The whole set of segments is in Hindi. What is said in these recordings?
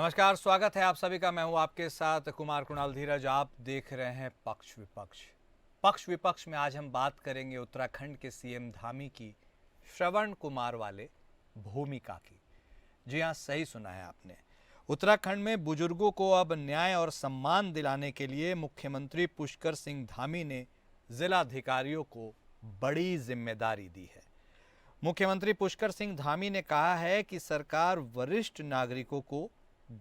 नमस्कार, स्वागत है आप सभी का। मैं हूं आपके साथ कुमार कुणाल धीरज। आप देख रहे हैं पक्ष विपक्ष। पक्ष विपक्ष में आज हम बात करेंगे उत्तराखंड के सीएम धामी की श्रवण कुमार वाले भूमिका की। जी हां, सही सुना है आपने। उत्तराखंड में बुजुर्गों को अब न्याय और सम्मान दिलाने के लिए मुख्यमंत्री पुष्कर सिंह धामी ने जिलाधिकारियों को बड़ी जिम्मेदारी दी है। मुख्यमंत्री पुष्कर सिंह धामी ने कहा है कि सरकार वरिष्ठ नागरिकों को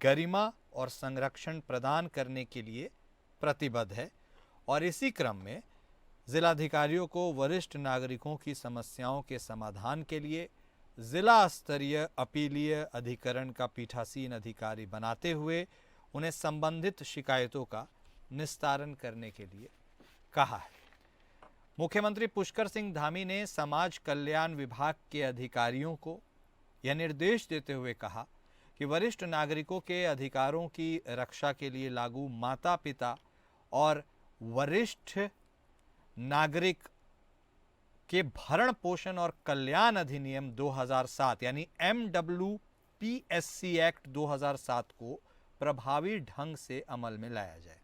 गरिमा और संरक्षण प्रदान करने के लिए प्रतिबद्ध है और इसी क्रम में जिलाधिकारियों को वरिष्ठ नागरिकों की समस्याओं के समाधान के लिए जिला स्तरीय अपीलीय अधिकरण का पीठासीन अधिकारी बनाते हुए उन्हें संबंधित शिकायतों का निस्तारण करने के लिए कहा है। मुख्यमंत्री पुष्कर सिंह धामी ने समाज कल्याण विभाग के अधिकारियों को यह निर्देश देते हुए कहा कि वरिष्ठ नागरिकों के अधिकारों की रक्षा के लिए लागू माता पिता और वरिष्ठ नागरिक के भरण पोषण और कल्याण अधिनियम 2007 यानी MWPSC एक्ट 2007 को प्रभावी ढंग से अमल में लाया जाए।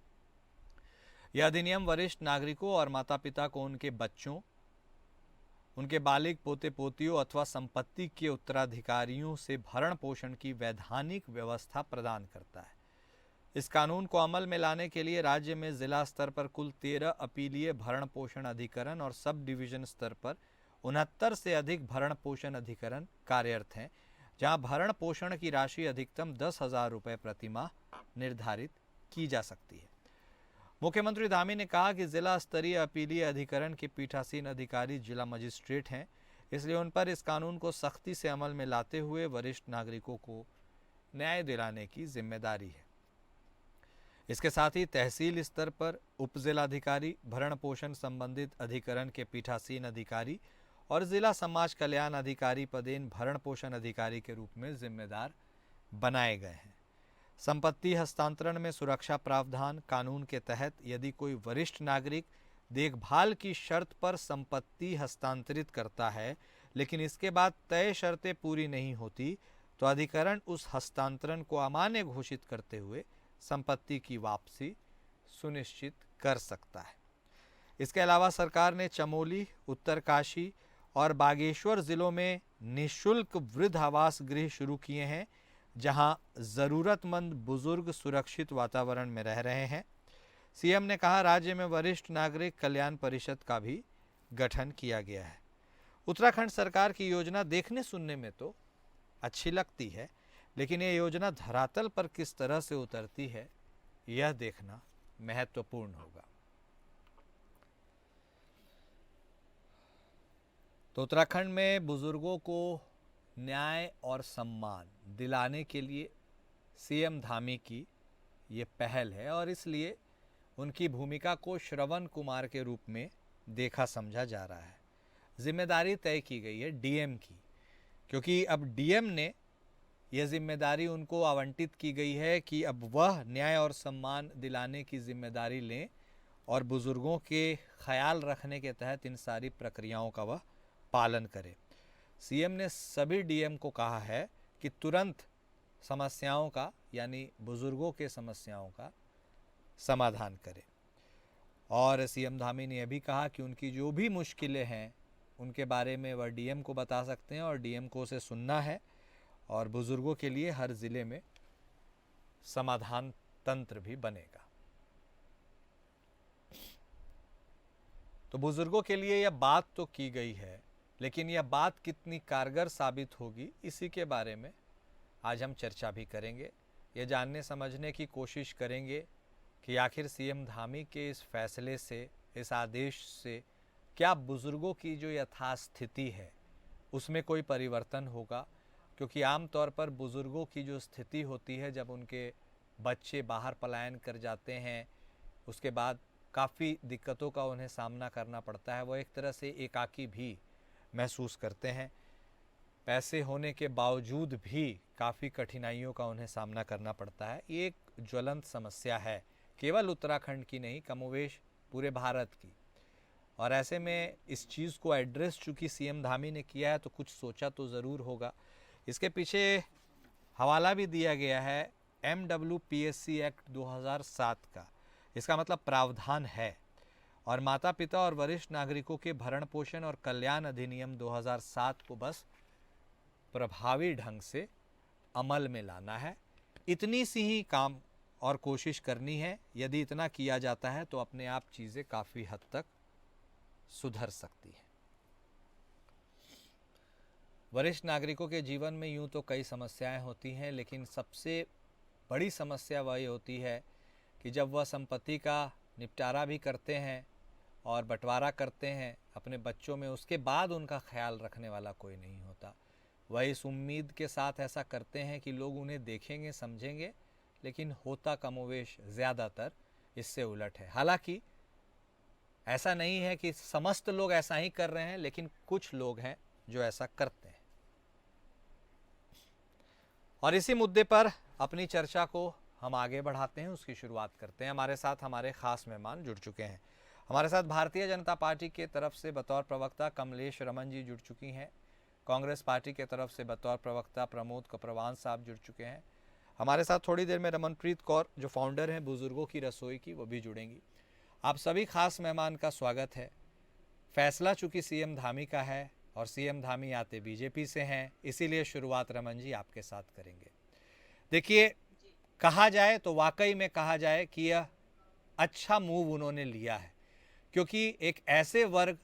यह अधिनियम वरिष्ठ नागरिकों और माता पिता को उनके बच्चों, उनके बालिग पोते पोतियों अथवा संपत्ति के उत्तराधिकारियों से भरण पोषण की वैधानिक व्यवस्था प्रदान करता है। इस कानून को अमल में लाने के लिए राज्य में जिला स्तर पर कुल 13 अपीलीय भरण पोषण अधिकरण और सब डिवीजन स्तर पर 69 से अधिक भरण पोषण अधिकरण कार्यरत हैं, जहां भरण पोषण की राशि अधिकतम 10,000 रुपये प्रतिमाह निर्धारित की जा सकती है। मुख्यमंत्री धामी ने कहा कि जिला स्तरीय अपीलीय अधिकरण के पीठासीन अधिकारी जिला मजिस्ट्रेट हैं, इसलिए उन पर इस कानून को सख्ती से अमल में लाते हुए वरिष्ठ नागरिकों को न्याय दिलाने की जिम्मेदारी है। इसके साथ ही तहसील स्तर पर उप जिलाधिकारी, भरण पोषण संबंधित अधिकरण के पीठासीन अधिकारी और जिला समाज कल्याण अधिकारी पदेन भरण पोषण अधिकारी के रूप में जिम्मेदार बनाए गए हैं। संपत्ति हस्तांतरण में सुरक्षा प्रावधान कानून के तहत यदि कोई वरिष्ठ नागरिक देखभाल की शर्त पर संपत्ति हस्तांतरित करता है, लेकिन इसके बाद तय शर्तें पूरी नहीं होती, तो अधिकरण उस हस्तांतरण को अमान्य घोषित करते हुए संपत्ति की वापसी सुनिश्चित कर सकता है। इसके अलावा सरकार ने चमोली, उत्तरकाशी और बागेश्वर जिलों में निःशुल्क वृद्ध आवास गृह शुरू किए हैं, जहां जरूरतमंद बुजुर्ग सुरक्षित वातावरण में रह रहे हैं। सीएम ने कहा, राज्य में वरिष्ठ नागरिक कल्याण परिषद का भी गठन किया गया है। उत्तराखंड सरकार की योजना देखने सुनने में तो अच्छी लगती है, लेकिन ये योजना धरातल पर किस तरह से उतरती है, यह देखना महत्वपूर्ण होगा। तो उत्तराखंड में बुजुर्गों को न्याय और सम्मान दिलाने के लिए सीएम धामी की ये पहल है और इसलिए उनकी भूमिका को श्रवण कुमार के रूप में देखा समझा जा रहा है। जिम्मेदारी तय की गई है डीएम की, क्योंकि अब डीएम ने यह जिम्मेदारी उनको आवंटित की गई है कि अब वह न्याय और सम्मान दिलाने की जिम्मेदारी लें और बुजुर्गों के ख्याल रखने के तहत इन सारी प्रक्रियाओं का वह पालन करें। सीएम ने सभी डीएम को कहा है कि तुरंत समस्याओं का यानी बुजुर्गों के समस्याओं का समाधान करें। और सीएम धामी ने यह भी कहा कि उनकी जो भी मुश्किलें हैं उनके बारे में वह डीएम को बता सकते हैं और डीएम को उसे सुनना है और बुजुर्गों के लिए हर जिले में समाधान तंत्र भी बनेगा। तो बुजुर्गों के लिए यह बात तो की गई है, लेकिन यह बात कितनी कारगर साबित होगी, इसी के बारे में आज हम चर्चा भी करेंगे। ये जानने समझने की कोशिश करेंगे कि आखिर सीएम धामी के इस फैसले से, इस आदेश से क्या बुजुर्गों की जो यथास्थिति है उसमें कोई परिवर्तन होगा, क्योंकि आमतौर पर बुजुर्गों की जो स्थिति होती है जब उनके बच्चे बाहर पलायन कर जाते हैं, उसके बाद काफ़ी दिक्कतों का उन्हें सामना करना पड़ता है। वो एक तरह से एकाकी भी महसूस करते हैं। पैसे होने के बावजूद भी काफ़ी कठिनाइयों का उन्हें सामना करना पड़ता है। ये एक ज्वलंत समस्या है, केवल उत्तराखंड की नहीं, कमोवेश पूरे भारत की। और ऐसे में इस चीज़ को एड्रेस चूँकि सीएम धामी ने किया है तो कुछ सोचा तो ज़रूर होगा। इसके पीछे हवाला भी दिया गया है MWPSC एक्ट 2007 का, इसका मतलब प्रावधान है, और माता पिता और वरिष्ठ नागरिकों के भरण पोषण और कल्याण अधिनियम 2007 को बस प्रभावी ढंग से अमल में लाना है। इतनी सी ही काम और कोशिश करनी है। यदि इतना किया जाता है तो अपने आप चीज़ें काफ़ी हद तक सुधर सकती हैं। वरिष्ठ नागरिकों के जीवन में यूं तो कई समस्याएं होती हैं, लेकिन सबसे बड़ी समस्या वही होती है कि जब वह संपत्ति का निपटारा भी करते हैं और बंटवारा करते हैं अपने बच्चों में, उसके बाद उनका ख्याल रखने वाला कोई नहीं होता। वह इस उम्मीद के साथ ऐसा करते हैं कि लोग उन्हें देखेंगे, समझेंगे, लेकिन होता कमोवेश ज़्यादातर इससे उलट है। हालांकि ऐसा नहीं है कि समस्त लोग ऐसा ही कर रहे हैं, लेकिन कुछ लोग हैं जो ऐसा करते हैं। और इसी मुद्दे पर अपनी चर्चा को हम आगे बढ़ाते हैं, उसकी शुरुआत करते हैं। हमारे साथ हमारे खास मेहमान जुड़ चुके हैं। हमारे साथ भारतीय जनता पार्टी के तरफ से बतौर प्रवक्ता कमलेश रमन जी जुड़ चुकी हैं। कांग्रेस पार्टी के तरफ से बतौर प्रवक्ता प्रमोद कप्रवान साहब जुड़ चुके हैं। हमारे साथ थोड़ी देर में रमनप्रीत कौर जो फाउंडर हैं बुजुर्गों की रसोई की, वो भी जुड़ेंगी। आप सभी खास मेहमान का स्वागत है। फैसला चूंकि सीएम धामी का है और सीएम धामी आते बीजेपी से हैं, इसीलिए शुरुआत रमन जी आपके साथ करेंगे। देखिए, कहा जाए तो वाकई में कहा जाए कि यह अच्छा मूव उन्होंने लिया है, क्योंकि एक ऐसे वर्ग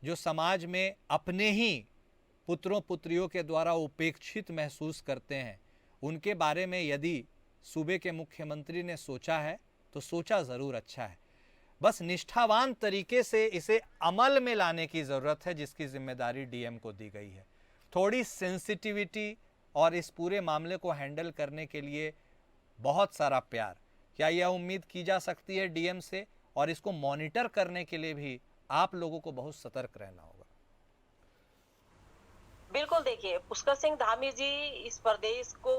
जो समाज में अपने ही पुत्रों पुत्रियों के द्वारा उपेक्षित महसूस करते हैं, उनके बारे में यदि सूबे के मुख्यमंत्री ने सोचा है तो सोचा ज़रूर अच्छा है। बस निष्ठावान तरीके से इसे अमल में लाने की ज़रूरत है, जिसकी जिम्मेदारी डीएम को दी गई है। थोड़ी सेंसिटिविटी और इस पूरे मामले को हैंडल करने के लिए बहुत सारा प्यार, क्या यह उम्मीद की जा सकती है डीएम से? और इसको मॉनिटर करने के लिए भी आप लोगों को बहुत सतर्क रहना होगा। बिल्कुल, देखिए, पुष्कर सिंह धामी जी इस प्रदेश को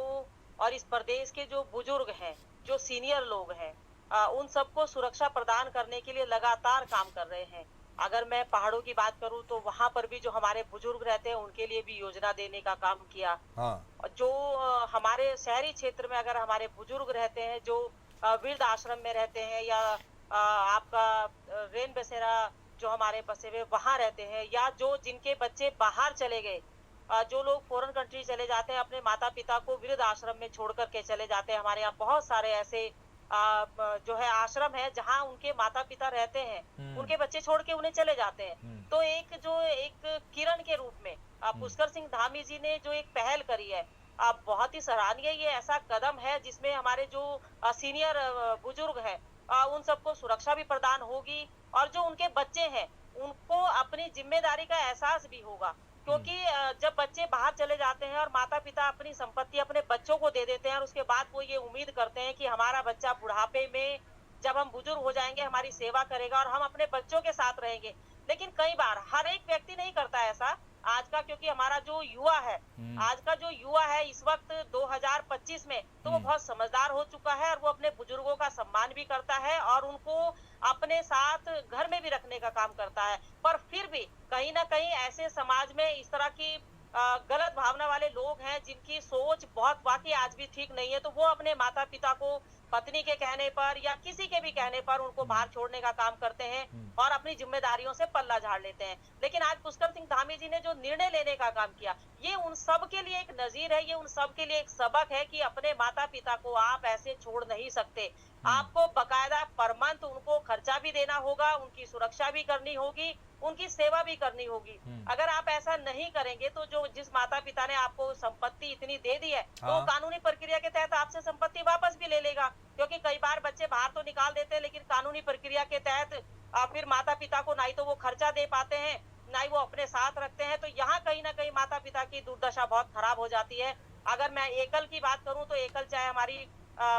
और इस प्रदेश के जो बुजुर्ग हैं, जो सीनियर लोग हैं, उन सबको सुरक्षा प्रदान करने के लिए लगातार काम कर रहे हैं। अगर मैं पहाड़ों की बात करूं तो वहां पर भी जो हमारे बुजुर्ग रहते हैं उनके लिए भी योजना देने का काम किया। हाँ, और जो हमारे शहरी क्षेत्र में अगर हमारे बुजुर्ग रहते हैं जो वृद्ध आश्रम में रहते हैं, या आपका रेन बसेरा जो हमारे बसे हुए वहां रहते हैं, या जो जिनके बच्चे बाहर चले गए, जो लोग फॉरेन कंट्री चले जाते हैं, अपने माता पिता को वृद्ध आश्रम में छोड़ करके चले जाते हैं। हमारे यहाँ बहुत सारे ऐसे जो है आश्रम है जहाँ उनके माता पिता रहते हैं, उनके बच्चे छोड़ के उन्हें चले जाते हैं। तो एक किरण के रूप में पुष्कर सिंह धामी जी ने जो एक पहल करी है, बहुत ही सराहनीय ये ऐसा कदम है, जिसमें हमारे जो सीनियर बुजुर्ग हैं उन सबको सुरक्षा भी प्रदान होगी, और जो उनके बच्चे हैं उनको अपनी जिम्मेदारी का एहसास भी होगा। क्योंकि जब बच्चे बाहर चले जाते हैं और माता पिता अपनी संपत्ति अपने बच्चों को दे देते हैं, और उसके बाद वो ये उम्मीद करते हैं कि हमारा बच्चा बुढ़ापे में जब हम बुजुर्ग हो जाएंगे हमारी सेवा करेगा और हम अपने बच्चों के साथ रहेंगे। लेकिन कई बार हर एक व्यक्ति नहीं करता ऐसा आज का, क्योंकि हमारा जो युवा है, आज का जो युवा है इस वक्त 2025 में, तो वो बहुत समझदार हो चुका है, और वो अपने बुजुर्गों का सम्मान भी करता है और उनको अपने साथ घर में भी रखने का काम करता है। पर फिर भी कहीं ना कहीं ऐसे समाज में इस तरह की गलत भावना वाले लोग हैं जिनकी सोच बहुत वाकई आज भी ठीक नहीं है, तो वो अपने माता पिता को पत्नी के कहने पर या किसी के भी कहने पर उनको बाहर छोड़ने का काम करते हैं और अपनी जिम्मेदारियों से पल्ला झाड़ लेते हैं। लेकिन आज पुष्कर सिंह धामी जी ने जो निर्णय लेने का काम किया, ये उन सब के लिए एक नजीर है, ये उन सब के लिए एक सबक है कि अपने माता पिता को आप ऐसे छोड़ नहीं सकते। आपको बकायदा पर मंथ उनको खर्चा भी देना होगा, उनकी सुरक्षा भी करनी होगी, उनकी सेवा भी करनी होगी। अगर आप ऐसा नहीं करेंगे तो जो जिस माता पिता ने आपको संपत्ति इतनी दे दी है, तो वो कानूनी प्रक्रिया के तहत आपसे संपत्ति वापस भी ले लेगा। क्योंकि कई बार बच्चे बाहर तो निकाल देते हैं, लेकिन कानूनी प्रक्रिया के तहत फिर माता पिता को ना ही तो वो खर्चा दे पाते हैं, ना ही वो अपने साथ रखते हैं। तो यहाँ कहीं ना कहीं माता पिता की दुर्दशा बहुत खराब हो जाती है। अगर मैं एकल की बात करूं तो एकल चाहे हमारी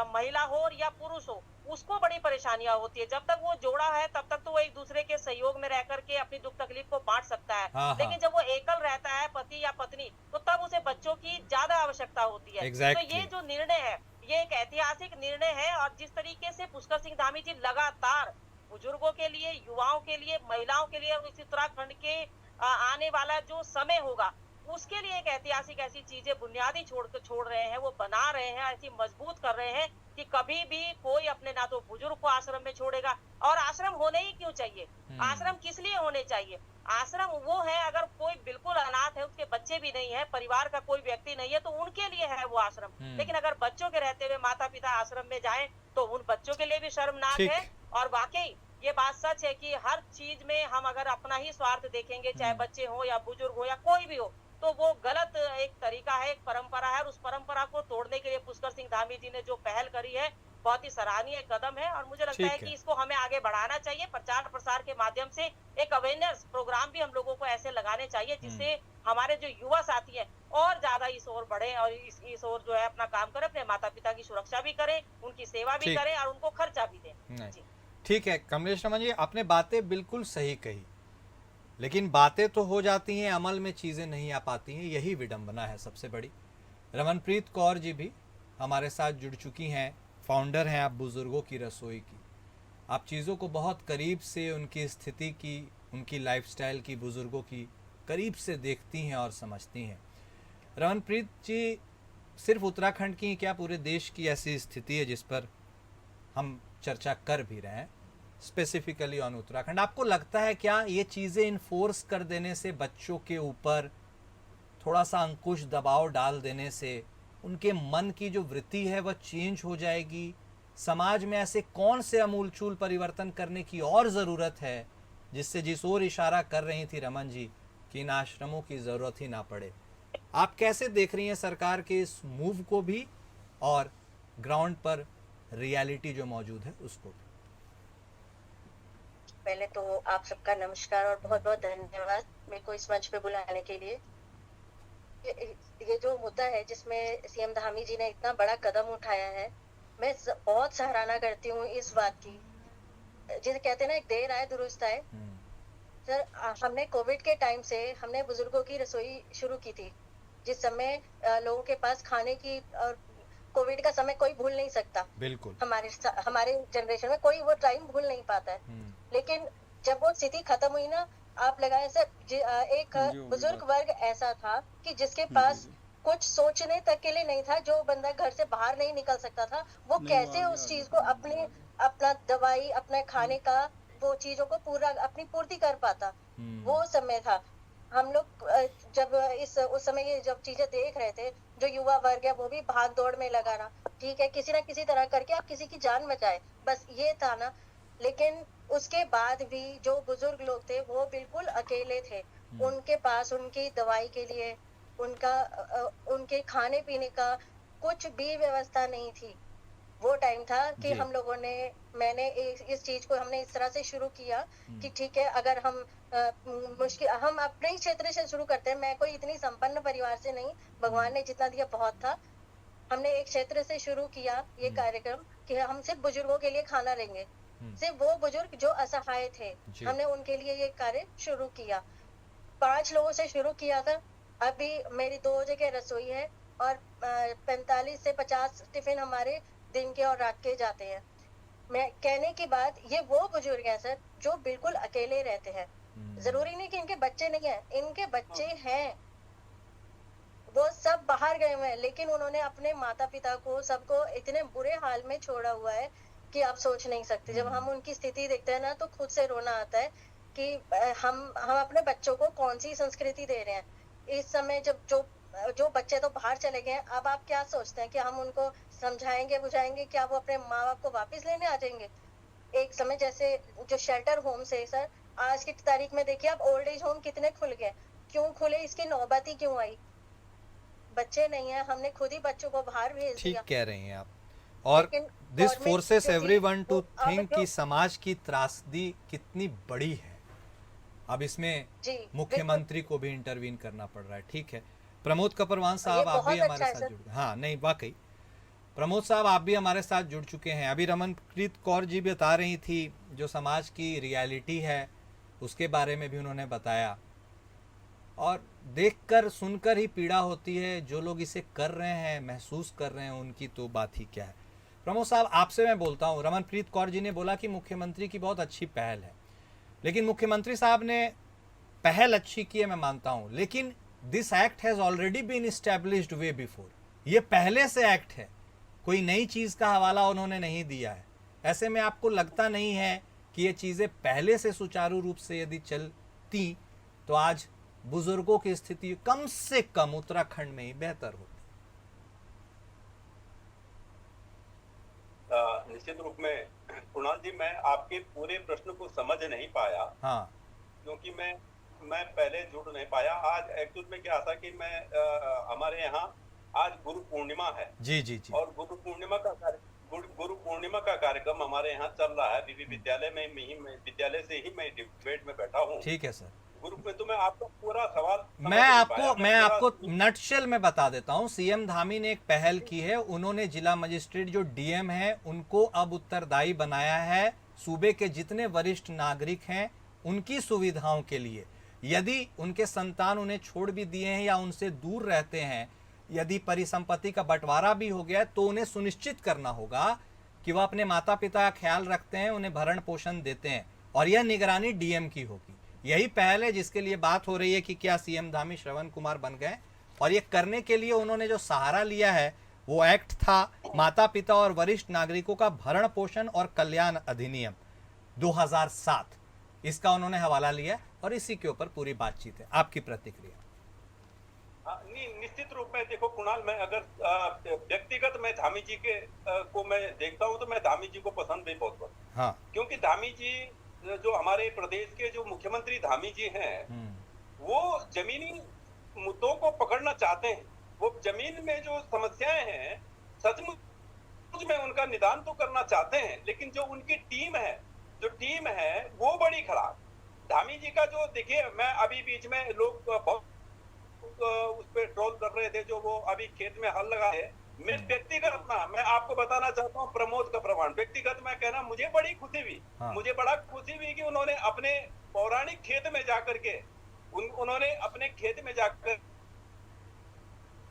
महिला हो या पुरुष हो, उसको बड़ी परेशानियां होती है। जब तक वो जोड़ा है तब तक तो वो एक दूसरे के सहयोग में रह करके अपनी दुख तकलीफ को बांट सकता है। लेकिन जब वो एकल रहता है, पति या पत्नी, तो तब उसे बच्चों की ज्यादा आवश्यकता होती है। तो ये जो निर्णय है, ये एक ऐतिहासिक निर्णय है। और जिस तरीके से पुष्कर सिंह धामी जी लगातार बुजुर्गों के लिए, युवाओं के लिए, महिलाओं के लिए और इस उत्तराखंड के आने वाला जो समय होगा उसके लिए एक ऐतिहासिक ऐसी चीजें बुनियादी छोड़ रहे हैं, वो बना रहे हैं, ऐसी मजबूत कर रहे हैं कि कभी भी कोई अपने ना तो बुजुर्ग को आश्रम में छोड़ेगा। और आश्रम होने ही क्यों चाहिए? आश्रम किस लिए होने चाहिए? आश्रम वो है, अगर कोई बिल्कुल अनाथ है, उसके बच्चे भी नहीं है, परिवार का कोई व्यक्ति नहीं है, तो उनके लिए है वो आश्रम। लेकिन अगर बच्चों के रहते हुए माता पिता आश्रम में जाएं तो उन बच्चों के लिए भी शर्मनाक है। ठीक। और वाकई ये बात सच है कि हर चीज में हम अगर अपना ही स्वार्थ देखेंगे, चाहे बच्चे हो या बुजुर्ग हो या कोई भी हो, तो वो गलत एक तरीका है, एक परंपरा है। और उस परंपरा को तोड़ने के लिए पुष्कर सिंह धामी जी ने जो पहल करी है, बहुत ही सराहनीय कदम है। और मुझे लगता है ठीक कि है। इसको हमें आगे बढ़ाना चाहिए, प्रचार प्रसार के माध्यम से एक अवेयरनेस प्रोग्राम भी हम लोगों को ऐसे लगाने चाहिए, जिससे हमारे जो युवा साथी हैं और ज्यादा इस ओर बढ़े और इस ओर जो है अपना काम करें, अपने माता पिता की सुरक्षा भी करें, उनकी सेवा भी ठीक। करें और उनको खर्चा भी दें। नहीं, जी। ठीक है कमलेश रमन जी, आपने बातें बिल्कुल सही कही, लेकिन बातें तो हो जाती हैं, अमल में चीज़ें नहीं आ पाती हैं, यही विडंबना है सबसे बड़ी। रमनप्रीत कौर जी भी हमारे साथ जुड़ चुकी हैं, फाउंडर हैं आप बुज़ुर्गों की रसोई की। आप चीज़ों को बहुत करीब से, उनकी स्थिति की, उनकी लाइफस्टाइल की, बुज़ुर्गों की करीब से देखती हैं और समझती हैं। रमनप्रीत जी, सिर्फ उत्तराखंड की क्या पूरे देश की ऐसी स्थिति है जिस पर हम चर्चा कर भी रहे हैं, स्पेसिफिकली ऑन उत्तराखंड। आपको लगता है क्या ये चीज़ें इन्फोर्स कर देने से, बच्चों के ऊपर थोड़ा सा अंकुश दबाव डाल देने से उनके मन की जो वृत्ति है वह चेंज हो जाएगी? समाज में ऐसे कौन से अमूलचूल परिवर्तन करने की और ज़रूरत है जिससे, जिस ओर इशारा कर रही थी रमन जी, कि इन आश्रमों की ज़रूरत ही ना पड़े? आप कैसे देख रही हैं सरकार के इस मूव को भी और ग्राउंड पर रियलिटी जो मौजूद है उसको भी? पहले तो आप सबका नमस्कार और बहुत बहुत धन्यवाद मेरे को इस मंच पे बुलाने के लिए। ये जो मुद्दा है जिसमें सीएम धामी जी ने इतना बड़ा कदम उठाया है, मैं बहुत सराहना करती हूँ इस बात की। जिसे कहते हैं ना, एक देर आए दुरुस्त आए। सर, हमने कोविड के टाइम से हमने बुजुर्गों की रसोई शुरू की थी, जिस समय लोगों के पास खाने की, और कोविड का समय कोई भूल नहीं सकता। बिल्कुल। हमारे जनरेशन में कोई वो टाइम भूल नहीं पाता है। लेकिन जब वो स्थिति खत्म हुई ना, आप लगाए सर, एक बुजुर्ग वर्ग ऐसा था कि जिसके पास कुछ सोचने तक के लिए नहीं था। जो बंदा घर से बाहर नहीं निकल सकता था, वो कैसे उस चीज को अपना दवाई, अपने खाने का, वो चीजों को पूरा अपनी पूर्ति कर पाता। वो समय था। हम लोग जब उस समय ये जब चीजें देख रहे थे, जो युवा वर्ग है वो भी भाग दौड़ में लगा रहा, ठीक है, किसी ना किसी तरह करके आप किसी की जान बचाए, बस ये था ना। लेकिन उसके बाद भी जो बुजुर्ग लोग थे वो बिल्कुल अकेले थे। उनके पास उनकी दवाई के लिए, उनके खाने पीने का कुछ भी व्यवस्था नहीं थी। वो टाइम था कि हम लोगों ने, मैंने इस चीज को हमने इस तरह से शुरू किया कि ठीक है, अगर हम हम अपने ही क्षेत्र से शुरू करते हैं। मैं कोई इतनी संपन्न परिवार से नहीं, भगवान ने जितना दिया बहुत था। हमने एक क्षेत्र से शुरू किया ये कार्यक्रम कि हम सिर्फ बुजुर्गों के लिए खाना लेंगे, सिर्फ वो बुजुर्ग जो असहाय थे, हमने उनके लिए ये कार्य शुरू किया। 5 लोगों से शुरू किया था। अभी मेरी 2 जगह रसोई है और 45 से 50 टिफिन हमारे दिन के और रात के जाते हैं। मैं कहने की बात, ये वो बुजुर्ग हैं सर जो बिल्कुल अकेले रहते हैं। जरूरी नहीं कि इनके बच्चे नहीं है, इनके बच्चे हैं, वो सब बाहर गए हुए हैं, लेकिन उन्होंने अपने माता पिता को, सबको इतने बुरे हाल में छोड़ा हुआ है कि आप सोच नहीं सकते। जब हम उनकी स्थिति देखते हैं ना, तो खुद से रोना आता है कि हम अपने बच्चों को कौन सी संस्कृति दे रहे हैं इस समय। जब जो बच्चे तो बाहर चले गए हैं, अब आप क्या सोचते हैं कि हम उनको समझाएंगे बुझाएंगे, क्या वो अपने माँ बाप को वापस लेने आ जाएंगे? एक समय जैसे जो शेल्टर होम से सर, आज की तारीख में देखिए आप, ओल्ड एज होम कितने खुल गए, क्यों खुले, इसकी नौबत ही क्यों आई? बच्चे नहीं है, हमने खुद ही बच्चों को बाहर भेज दिया। ठीक कह रही हैं आप। और this forces everyone to think कि समाज की त्रासदी कितनी बड़ी है। अब इसमें मुख्यमंत्री को भी इंटरवीन करना पड़ रहा है। ठीक है, प्रमोद कपरवान साहब, आप भी हमारे साथ जुड़ गए। हाँ, नहीं वाकई प्रमोद साहब, आप भी हमारे साथ जुड़ चुके हैं। अभी रमनप्रीत कौर जी बता रही थी जो समाज की रियलिटी है, उसके बारे में भी उन्होंने बताया। और देखकर सुनकर ही पीड़ा होती है। जो लोग इसे कर रहे हैं, महसूस कर रहे हैं, उनकी तो बात ही क्या है। प्रमोद साहब, आपसे मैं बोलता हूँ, रमनप्रीत कौर जी ने बोला कि मुख्यमंत्री की बहुत अच्छी पहल है, लेकिन मुख्यमंत्री साहब ने पहल अच्छी की है, मैं मानता हूँ, लेकिन this act has already been established way before. ये पहले से एक्ट है, कोई नई चीज का हवाला उन्होंने नहीं दिया है। ऐसे में आपको लगता नहीं है कि ये चीजें पहले से सुचारू रूप से यदि चलती तो आज बुजुर्गों की स्थिति कम से कम उत्तराखंड में ही बेहतर होती? निश्चित रूप में कुणाल जी, मैं आपके पूरे प्रश्न को समझ नहीं पाया। हाँ, क्योंकि मैं पहले जुड़ नहीं पाया। आज एक्चुअल में क्या था कि मैं हमारे यहाँ आज गुरु पूर्णिमा है। जी जी जी। और गुरु पूर्णिमा का कार्यक्रम हमारे यहाँ चल रहा है। विद्यालय में विद्यालय से ही मैं डिबेट में बैठा हूँ। ठीक है सर। गुरु में तो मैं आपका पूरा सवाल मैं आपको नटशेल में बता देता हूं। सीएम धामी ने एक पहल की है। उन्होंने जिला मजिस्ट्रेट जो डीएम है उनको अब उत्तरदायी बनाया है सूबे के जितने वरिष्ठ नागरिक हैं उनकी सुविधाओं के लिए। यदि उनके संतान उन्हें छोड़ भी दिए हैं या उनसे दूर रहते हैं, यदि परिसंपत्ति का बंटवारा भी हो गया तो उन्हें सुनिश्चित करना होगा कि वह अपने माता पिता का ख्याल रखते हैं, उन्हें भरण पोषण देते हैं, और यह निगरानी डीएम की होगी। यही पहल है जिसके लिए बात हो रही है कि क्या सीएम धामी श्रवण कुमार बन गए। और ये करने के लिए उन्होंने जो सहारा लिया है वो एक्ट था माता पिता और वरिष्ठ नागरिकों का भरण पोषण और कल्याण अधिनियम 2007। इसका उन्होंने हवाला लिया और इसी के ऊपर पूरी बातचीत है। आपकी प्रतिक्रिया? निश्चित रूप में देखो कुणाल, मैं अगर व्यक्तिगत मैं धामी जी के को मैं देखता हूँ तो मैं धामी जी को पसंद भी बहुत करता हूँ। हाँ। क्योंकि धामी जी जो हमारे प्रदेश के जो मुख्यमंत्री धामी जी हैं, वो जमीनी मुद्दों को पकड़ना चाहते हैं। वो जमीन में जो समस्याएं हैं सचमुच में उनका निदान तो करना चाहते हैं, लेकिन जो उनकी टीम है वो बड़ी खराब। धामी जी का जो देखिए, मैं अभी बीच में लोग बहुत उस पर ट्रोल कर रहे थे जो वो अभी खेत में हल लगाए। मैं आपको बताना चाहता हूँ प्रमोद का प्रमाण व्यक्तिगत मैं कहना, मुझे बड़ी खुशी हुई। मुझे बड़ा खुशी हुई कि उन्होंने अपने पौराणिक खेत में जाकर के उन्होंने अपने खेत में जाकर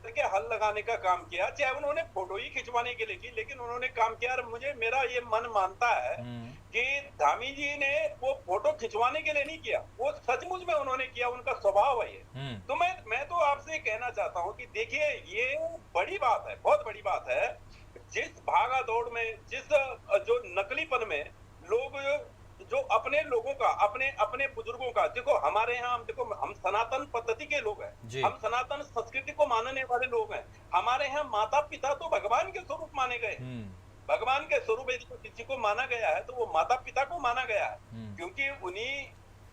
के हल लगाने का काम किया। चाहे उन्होंने फोटो ही खिंचवाने के लिए की, लेकिन उन्होंने काम किया। और मुझे मेरा ये मन मानता है कि धामी जी ने वो फोटो खिंचवाने के लिए नहीं किया, वो सचमुच में उन्होंने किया, उनका स्वभाव है ये। तो मैं तो आपसे कहना चाहता हूँ कि देखिए, ये बड़ी बात है, बहुत बड़ी बात है। जिस भागा दौड़ में, जिस जो नकलीपन में लोग जो अपने लोगों का, अपने बुजुर्गों का, देखो हमारे यहाँ हम सनातन पद्धति के लोग हैं, हम सनातन संस्कृति को मानने वाले लोग हैं। हमारे यहाँ माता पिता तो भगवान के स्वरूप माने गए। भगवान के स्वरूप यदि किसी को माना गया है तो वो माता पिता को माना गया है, क्योंकि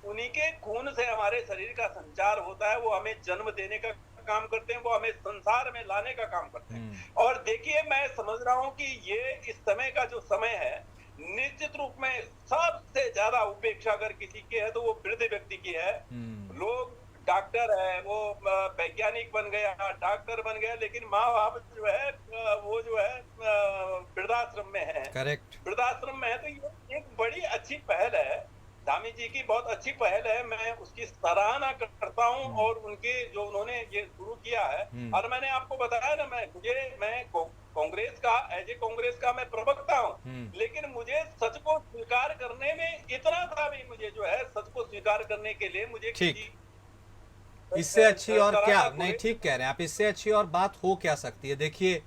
उन्हीं के खून से हमारे शरीर का संचार होता है। वो हमें जन्म देने का काम करते हैं, वो हमें संसार में लाने का काम करते हैं। और देखिए, मैं समझ रहा हूँ कि ये इस समय का जो समय है, निश्चित रूप में सबसे ज्यादा उपेक्षा अगर किसी की है तो वो वृद्ध व्यक्ति की है। लोग डॉक्टर है, वो वैज्ञानिक बन गया, डॉक्टर बन गया, लेकिन माँ बाप जो है वो जो है वृद्धाश्रम में है। करेक्ट, वृद्धाश्रम में है। तो ये एक बड़ी अच्छी पहल है, धामी जी की बहुत अच्छी पहल है। मैं उसकी सराहना करता हूँ और उनके जो उन्होंने ये शुरू किया है। और मैंने आपको बताया ना, मैं कांग्रेस का, एज ए कांग्रेस का मैं प्रवक्ता हूँ, लेकिन मुझे सच को स्वीकार करने में इतना था भी, मुझे जो है सच को स्वीकार करने के लिए मुझे इससे अच्छी और क्या नहीं, ठीक कह रहे हैं आप, इससे अच्छी और बात हो क्या सकती है। देखिए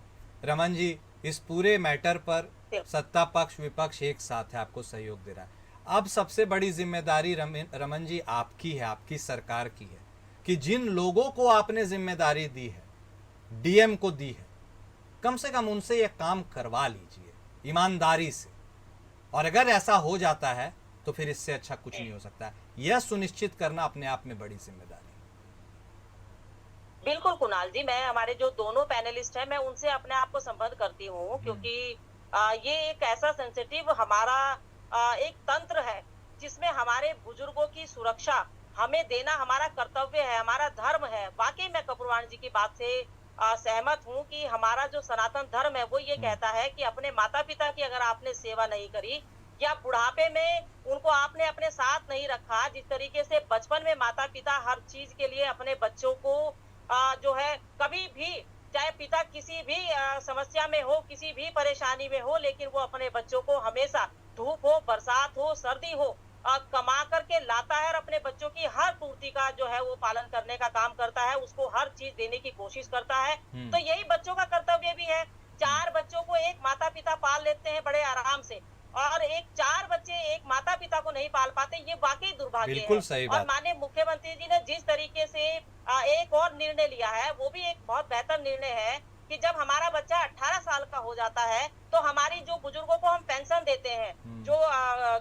रमन जी, इस पूरे मैटर पर सत्ता पक्ष विपक्ष एक साथ है, आपको सहयोग दे रहा है। अब सबसे बड़ी जिम्मेदारी रमन जी आपकी है, आपकी सरकार की है, कि जिन लोगों को आपने जिम्मेदारी दी है, डीएम को दी है, कम से कम उनसे यह काम करवा लीजिए ईमानदारी से। और अगर ऐसा हो जाता है तो फिर इससे अच्छा कुछ नहीं हो सकता। यह सुनिश्चित करना अपने आप में बड़ी जिम्मेदारी है। बिल्कुल कुणाल जी, मैं हमारे जो दोनों पैनलिस्ट हैं, मैं उनसे अपने आप को संबद्ध करती हूँ, क्योंकि ये एक ऐसा सेंसिटिव हमारा एक तंत्र है जिसमें हमारे बुजुर्गों की सुरक्षा हमें देना हमारा कर्तव्य है, हमारा धर्म है। वाकई मैं कपूरवाणी जी की बात से सहमत हूँ कि हमारा जो सनातन धर्म है वो ये कहता है कि अपने माता पिता की अगर आपने सेवा नहीं करी या बुढ़ापे में उनको आपने अपने साथ नहीं रखा, जिस तरीके से बचपन में माता पिता हर चीज के लिए अपने बच्चों को जो है कभी भी, चाहे पिता किसी भी समस्या में हो, किसी भी परेशानी में हो, लेकिन वो अपने बच्चों को हमेशा धूप हो, बरसात हो, सर्दी हो, कमा करके लाता है और अपने बच्चों की हर पूर्ति संस्कृति का जो है वो पालन करने का काम करता है, उसको हर चीज देने की कोशिश करता है। तो यही बच्चों का कर्तव्य भी है। 4 बच्चों को एक माता पिता पाल लेते हैं बड़े आराम से, और 4 बच्चे एक माता पिता को नहीं पाल पाते, ये वाकई दुर्भाग्य है। बिल्कुल सही और बात। माननीय मुख्यमंत्री जी ने जिस तरीके से एक और निर्णय लिया है, वो भी एक बहुत बेहतर निर्णय है कि जब हमारा बच्चा 18 साल का हो जाता है तो हमारी जो बुजुर्गों को हम पेंशन देते हैं, जो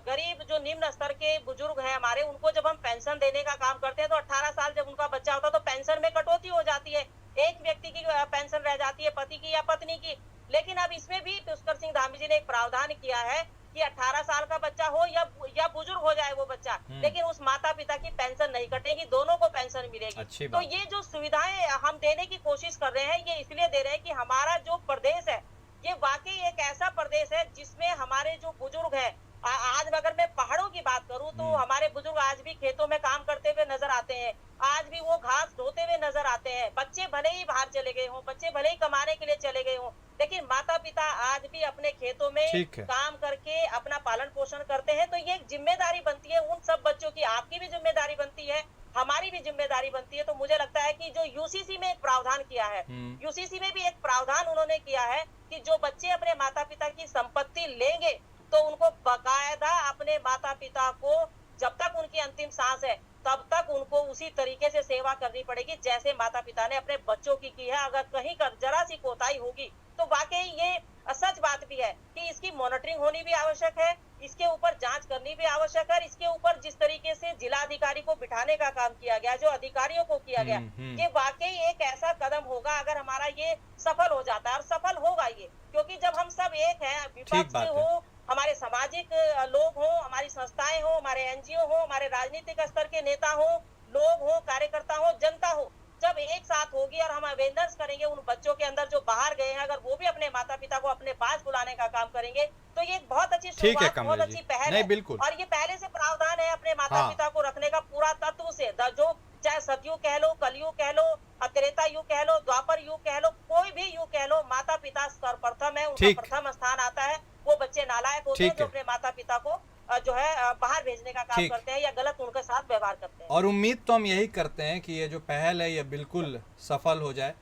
गरीब जो निम्न स्तर के बुजुर्ग हैं हमारे, उनको जब हम पेंशन देने का काम करते हैं तो 18 साल जब उनका बच्चा होता है तो पेंशन में कटौती हो जाती है। एक व्यक्ति की पेंशन रह जाती है, पति की या पत्नी की। लेकिन अब इसमें भी पुष्कर सिंह धामी जी ने एक प्रावधान किया है कि 18 साल का बच्चा हो या बुजुर्ग हो जाए वो बच्चा, लेकिन उस माता पिता की पेंशन नहीं कटेगी, दोनों को पेंशन मिलेगी। तो ये जो सुविधाएं हम देने की कोशिश कर रहे हैं, ये इसलिए दे रहे हैं कि हमारा जो प्रदेश है ये वाकई एक ऐसा प्रदेश है जिसमें हमारे जो बुजुर्ग है, आज अगर मैं पहाड़ों की बात करूं तो हमारे बुजुर्ग आज भी खेतों में काम करते हुए नजर आते हैं, आज भी वो घास ढोते हुए नजर आते हैं। बच्चे भले ही बाहर चले गए हों, बच्चे भले ही कमाने के लिए चले गए हों, लेकिन माता पिता आज भी अपने खेतों में काम करके अपना पालन पोषण करते हैं। तो ये एक जिम्मेदारी बनती है उन सब बच्चों की, आपकी भी जिम्मेदारी बनती है, हमारी भी जिम्मेदारी बनती है। तो मुझे लगता है कि जो यूसीसी में एक प्रावधान किया है, यूसीसी में भी एक प्रावधान उन्होंने किया है कि जो बच्चे अपने माता पिता की संपत्ति लेंगे तो उनको बकायदा अपने माता पिता को जब तक उनकी अंतिम सांस है तब तक उनको उसी तरीके से सेवा करनी पड़ेगी जैसे माता पिता ने अपने बच्चों की है। अगर कहीं जरा सी कोताही होगी तो वाकई ये सच बात भी है कि इसकी मॉनिटरिंग होनी भी आवश्यक है, इसके ऊपर जांच करनी भी आवश्यक है। इसके ऊपर जिस तरीके से जिला अधिकारी को बिठाने का काम किया गया, जो अधिकारियों को किया गया, ये वाकई एक ऐसा कदम होगा अगर हमारा ये सफल हो जाता है, और सफल होगा ये, क्योंकि जब हम सब एक हैं, विपक्ष में हो, हमारे सामाजिक लोग हो, हमारी संस्थाएं हो, हमारे एनजीओ हो, हमारे राजनीतिक स्तर के नेता हो, लोग हो, कार्यकर्ता हो, जनता हो, जब एक साथ होगी और हम अवेयरनेस करेंगे उन बच्चों के अंदर जो बाहर गए हैं, अगर वो भी अपने माता पिता को अपने पास बुलाने का काम करेंगे तो ये एक बहुत अच्छी शुरुआत, बहुत अच्छी पहल है। बिल्कुल। और ये पहले से प्रावधान है अपने माता पिता को रखने का पूरा तत्व से, जो चाहे सतयुग कह लो, कलयुग कह लो, त्रेता युग कह लो, द्वापर युग कह लो, कोई भी युग कह लो, माता पिता सर्वप्रथम है, उनका प्रथम स्थान आता है। वो बच्चे नालायक होते हैं जो अपने माता पिता को जो है बाहर भेजने का काम करते हैं या गलत उनके साथ व्यवहार करते हैं। और उम्मीद तो हम यही करते हैं कि ये जो पहल है ये बिल्कुल सफल हो जाए।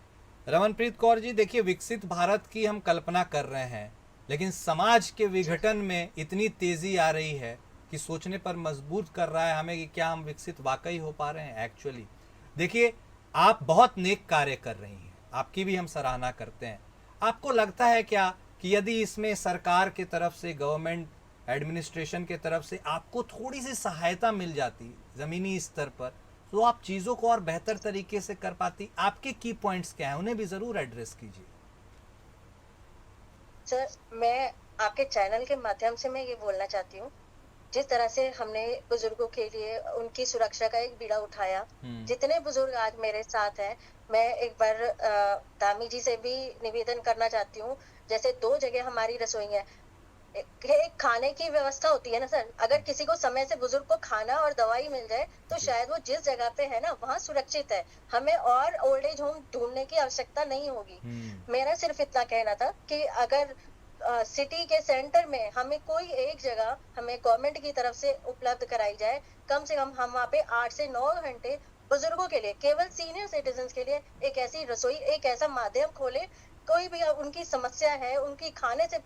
रमनप्रीत कौर जी, देखिए, विकसित भारत की हम कल्पना कर रहे हैं, लेकिन समाज के विघटन में इतनी तेजी आ रही है कि सोचने पर मजबूर कर रहा है हमें कि क्या हम विकसित वाकई हो पा रहे हैं। एक्चुअली देखिए, आप बहुत नेक कार्य कर रही हैं, आपकी भी हम सराहना करते हैं। आपको लगता है क्या कि यदि इसमें सरकार की तरफ से, गवर्नमेंट एडमिनिस्ट्रेशन की तरफ से आपको थोड़ी सी सहायता मिल जाती ज़मीनी स्तर पर, तो आप चीज़ों को और बेहतर तरीके से कर पाती? आपके की पॉइंट्स क्या हैं, उन्हें भी ज़रूर एड्रेस कीजिए। सर, मैं आपके चैनल के माध्यम से मैं ये बोलना चाहती हूँ, जिस तरह से हमने बुजुर्गों के लिए उनकी सुरक्षा का एक बीड़ा उठाया, जितने बुजुर्ग आज मेरे साथ हैं, मैं एक बार धामी जी से भी निवेदन करना चाहती हूँ। जैसे 2 जगह हमारी रसोई है, एक खाने की व्यवस्था होती है ना सर, अगर किसी को समय से बुजुर्ग को खाना और दवाई मिल जाए तो शायद वो जिस जगह पे है ना वहाँ सुरक्षित है, हमें और ओल्ड एज होम ढूंढने की आवश्यकता नहीं होगी। मेरा सिर्फ इतना कहना था कि अगर सिटी के सेंटर में हमें कोई एक जगह हमें गवर्नमेंट की तरफ से उपलब्ध कराई जाए, कम से कम हम वहाँ पे 8 से 9 घंटे बुजुर्गों के लिए, केवल सीनियर सिटीजन के लिए एक ऐसी रसोई, एक ऐसा माध्यम खोले, कोई भी उनकी समस्या है, उनकी खाने से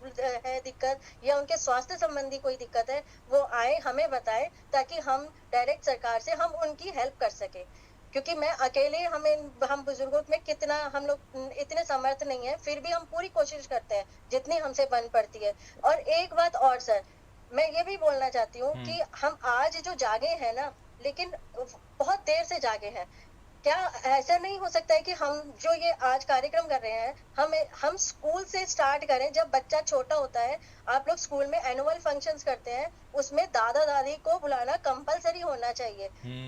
है दिक्कत या उनके स्वास्थ्य संबंधी कोई दिक्कत है, वो आए हमें बताए ताकि हम डायरेक्ट सरकार से हम उनकी हेल्प कर सके। क्योंकि मैं अकेले हम बुजुर्गों में कितना, हम लोग इतने समर्थ नहीं है, फिर भी हम पूरी कोशिश करते हैं जितनी हमसे बन पड़ती है। और एक बात और सर, मैं ये भी बोलना चाहती हूँ कि हम आज जो जागे हैं ना, लेकिन बहुत देर से जागे हैं। क्या ऐसा नहीं हो सकता है कि हम जो ये आज कार्यक्रम कर रहे हैं, हम स्कूल से स्टार्ट करें? जब बच्चा छोटा होता है, आप लोग स्कूल में एनुअल फंक्शंस करते हैं, उसमें दादा दादी को बुलाना कंपलसरी होना चाहिए।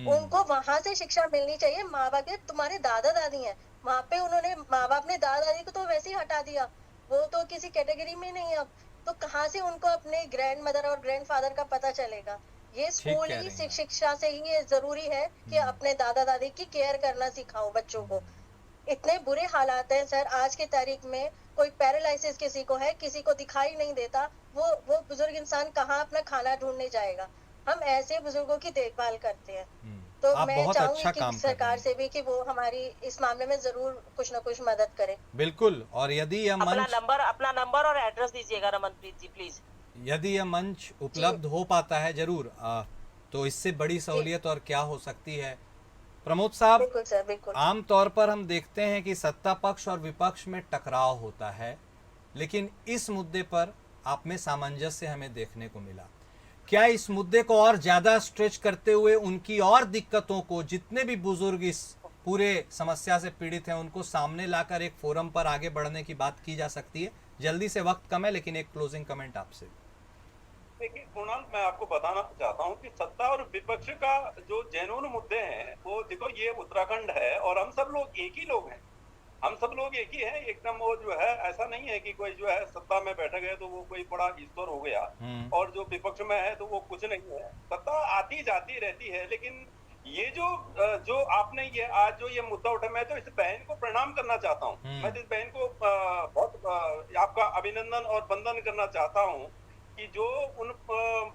उनको वहां से शिक्षा मिलनी चाहिए। माँ बाप के, तुम्हारे दादा दादी हैं, वहां पे उन्होंने, माँ बाप ने दादा दादी को तो वैसे ही हटा दिया, वो तो किसी कैटेगरी में नहीं। अब तो कहाँ से उनको अपने ग्रैंड मदर और ग्रैंड फादर का पता चलेगा? ये स्कूल ही शिक्षा से ही ये जरूरी है कि अपने दादा दादी की केयर करना सिखाओ बच्चों को। इतने बुरे हालात हैं सर आज की तारीख में, कोई पैरालिसिस किसी को है, किसी को दिखाई नहीं देता, वो बुजुर्ग इंसान कहाँ अपना खाना ढूंढने जाएगा? हम ऐसे बुजुर्गों की देखभाल करते हैं। तो आप मैं बहुत चाहूंगी अच्छा कि काम कर रहे सरकार हैं। से भी कि वो हमारी इस मामले में जरूर कुछ ना कुछ मदद करे। बिल्कुल। और यदि यह मंच अपना नंबर और एड्रेस दीजिएगा रमनप्रीत जी प्लीज। यदि यह मंच जी उपलब्ध हो पाता है जरूर, तो इससे बड़ी जी सहूलियत और क्या हो सकती है। प्रमोद साहब, बिल्कुल सर, बिल्कुल। आम तौर पर हम देखते हैं कि सत्ता पक्ष और विपक्ष में टकराव होता है, लेकिन इस मुद्दे पर आप में सामंजस्य हमें देखने को मिला। क्या इस मुद्दे को और ज़्यादा स्ट्रेच करते हुए उनकी और दिक्कतों को, जितने भी बुजुर्ग इस पूरे समस्या से पीड़ित हैं, उनको सामने लाकर एक फोरम पर आगे बढ़ने की बात की जा सकती है? जल्दी से, वक्त कम है, लेकिन एक क्लोजिंग कमेंट आपसे। देखिए कुणाल, मैं आपको बताना चाहता हूँ कि सत्ता और विपक्ष का जो जेन्युइन मुद्दे हैं, वो देखो ये उत्तराखंड है और हम सब लोग एक ही लोग हैं। हम सब लोग एक ही हैं एकदम। वो जो है ऐसा नहीं है कि कोई जो है सत्ता में बैठ गए तो वो कोई बड़ा ईश्वर हो गया और जो विपक्ष में है तो वो कुछ नहीं है। सत्ता आती जाती रहती है, लेकिन ये जो आपने ये आज जो ये मुद्दा उठा, मैं तो इस बहन को प्रणाम करना चाहता हूँ। मैं तो इस बहन को बहुत आपका अभिनंदन और वंदन करना चाहता हूँ कि जो उन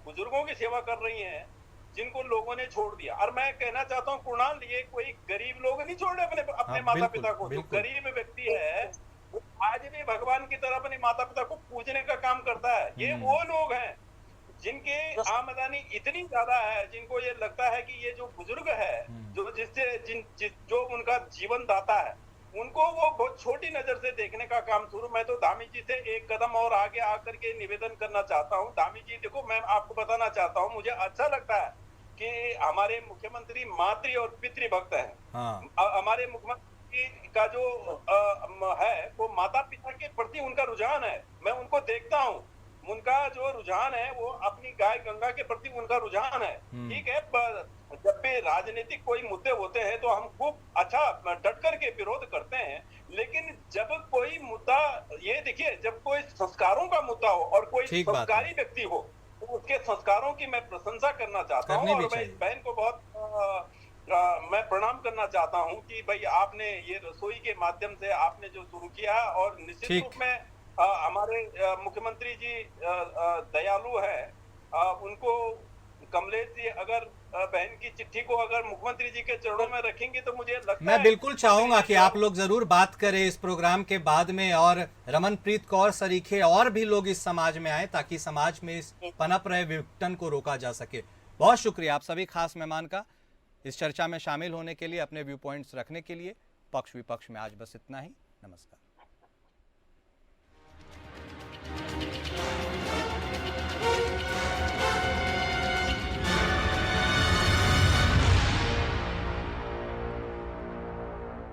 बुजुर्गों की सेवा कर रही हैं जिनको लोगों ने छोड़ दिया। और मैं कहना चाहता हूँ कुणाल, ये कोई गरीब लोग नहीं छोड़ रहे अपने माता पिता को। जो गरीब व्यक्ति है वो आज भी भगवान की तरह अपने माता पिता को पूजने का काम करता है। ये वो लोग हैं जिनके आमदनी इतनी ज्यादा है, जिनको ये लगता है कि ये जो बुजुर्ग है जो जो उनका जीवन दाता है, उनको वो बहुत छोटी नजर से देखने का काम शुरू। मैं तो धामी जी से एक कदम और आगे आकर के निवेदन करना चाहता हूँ। धामी जी देखो, मैं आपको बताना चाहता हूँ, मुझे अच्छा लगता है कि हमारे मुख्यमंत्री मातृ और पितृभक्त हैं। हमारे मुख्यमंत्री का जो है वो माता पिता के प्रति उनका रुझान है। मैं उनको देखता हूँ, उनका जो रुझान है वो अपनी गाय गंगा के प्रति उनका रुझान है। ठीक है, जब भी राजनीतिक कोई मुद्दे होते हैं तो हम खूब अच्छा डट करके विरोध करते हैं, लेकिन जब कोई मुद्दा, ये देखिए, जब कोई संस्कारों का मुद्दा हो और कोई संस्कारी व्यक्ति हो तो उसके संस्कारों की मैं प्रशंसा करना चाहता हूँ। और मैं इस बहन को बहुत मैं प्रणाम करना चाहता हूँ कि भाई आपने ये रसोई के माध्यम से आपने जो शुरू किया, और निश्चित रूप में हमारे मुख्यमंत्री जी दयालु हैं। उनको कमलेश जी अगर बहन की चिट्ठी को अगर मुख्यमंत्री जी के चरणों में रखेंगे तो मुझे लगता है, मैं बिल्कुल चाहूंगा कि आप लोग जरूर बात करें इस प्रोग्राम के बाद में, और रमनप्रीत कौर सरीखे और भी लोग इस समाज में आए ताकि समाज में इस पनप रहे विघटन को रोका जा सके। बहुत शुक्रिया आप सभी खास मेहमान का इस चर्चा में शामिल होने के लिए, अपने व्यू पॉइंट्स रखने के लिए। पक्ष विपक्ष में आज बस इतना ही। नमस्कार।